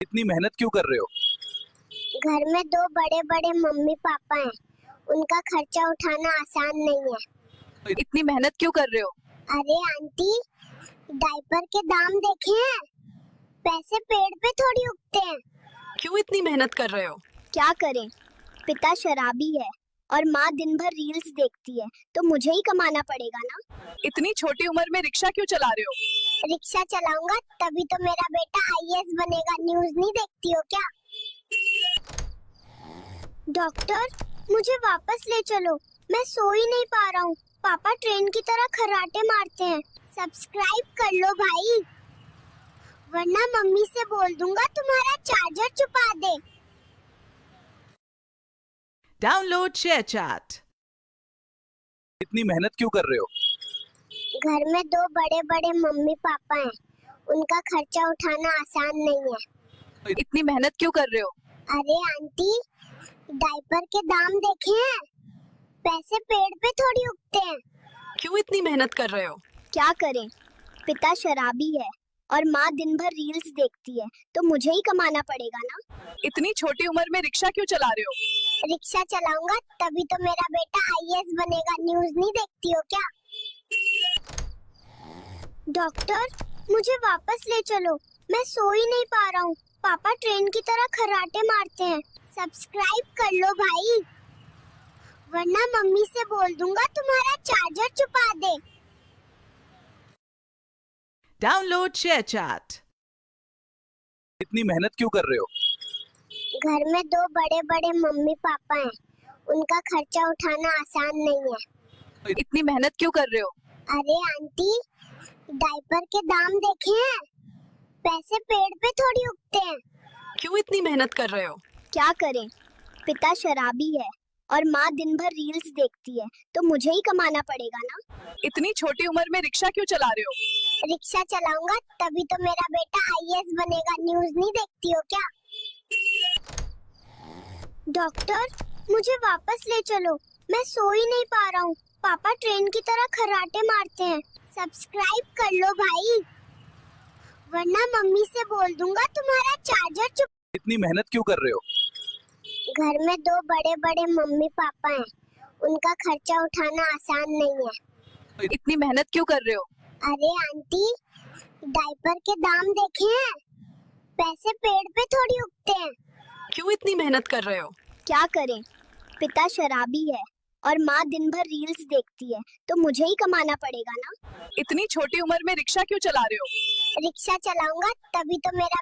इतनी मेहनत क्यों कर रहे हो? घर में दो बड़े बड़े मम्मी पापा हैं। उनका खर्चा उठाना आसान नहीं है। इतनी मेहनत क्यों कर रहे हो? अरे आंटी, डायपर के दाम देखे हैं? पैसे पेड़ पे थोड़ी उगते हैं। क्यों इतनी मेहनत कर रहे हो? क्या करें, पिता शराबी है और माँ दिन भर रील्स देखती है, तो मुझे ही कमाना पड़ेगा ना। इतनी छोटी उम्र में रिक्शा क्यों चला रहे हो? रिक्शा चलाऊंगा तभी तो मेरा बेटा आईएएस बनेगा। न्यूज़ नहीं देखती हो क्या? डॉक्टर, मुझे वापस ले चलो, मैं सो ही नहीं पा रहा हूँ। पापा ट्रेन की तरह खर्राटे मारते हैं। सब्सक्राइब कर लो भाई, वरना मम्मी से बोल दूंगा तुम्हारा चार्जर छुपा दे। Download ShareChat. इतनी मेहनत क्यों कर रहे हो? घर में दो बड़े बड़े मम्मी पापा हैं। उनका खर्चा उठाना आसान नहीं है। इतनी मेहनत क्यों कर रहे हो? अरे आंटी, डायपर के दाम देखे हैं? पैसे पेड़ पे थोड़ी उगते हैं। क्यों इतनी मेहनत कर रहे हो? क्या करें, पिता शराबी है और माँ दिन भर रील्स देखती है, तो मुझे ही कमाना पड़ेगा ना। इतनी छोटी उम्र में रिक्शा क्यों चला रहे हो? रिक्शा चलाऊंगा तभी तो मेरा बेटा आईएएस बनेगा। न्यूज़ नहीं देखती हो क्या? डॉक्टर, मुझे वापस ले चलो, मैं सो ही नहीं पा रहा हूँ। पापा ट्रेन की तरह खर्राटे मारते हैं। सब्सक्राइब कर लो भाई, वरना मम्मी से बोल दूंगा तुम्हारा चार्जर छुपा दे। Download ShareChat. इतनी मेहनत क्यों कर रहे हो? घर में दो बड़े बड़े मम्मी पापा हैं। उनका खर्चा उठाना आसान नहीं है। इतनी मेहनत क्यों कर रहे हो? अरे आंटी, डायपर के दाम देखे हैं? पैसे पेड़ पे थोड़ी उगते हैं। क्यों इतनी मेहनत कर रहे हो? क्या करें, पिता शराबी है और माँ दिन भर रील्स देखती है, तो मुझे ही कमाना पड़ेगा ना। इतनी छोटी उम्र में रिक्शा क्यों चला रहे हो? रिक्शा चलाऊंगा तभी तो मेरा बेटा आईएएस बनेगा। न्यूज़ नहीं देखती हो क्या? डॉक्टर, मुझे वापस ले चलो, मैं सो ही नहीं पा रहा हूँ। पापा ट्रेन की तरह खर्राटे मारते हैं। सब्सक्राइब कर लो भाई, वरना मम्मी से बोल दूंगा तुम्हारा चार्जर छुपा। इतनी मेहनत क्यों कर रहे हो? घर में दो बड़े बड़े मम्मी पापा हैं। उनका खर्चा उठाना आसान नहीं है। इतनी मेहनत क्यों कर रहे हो? अरे आंटी, डायपर के दाम देखे हैं? पैसे पेड़ पे थोड़ी उगते हैं। क्यों इतनी मेहनत कर रहे हो? क्या करें, पिता शराबी है और माँ दिन भर रील्स देखती है, तो मुझे ही कमाना पड़ेगा ना। इतनी छोटी उम्र में रिक्शा क्यों चला रहे हो? रिक्शा चलाऊंगा तभी तो मेरा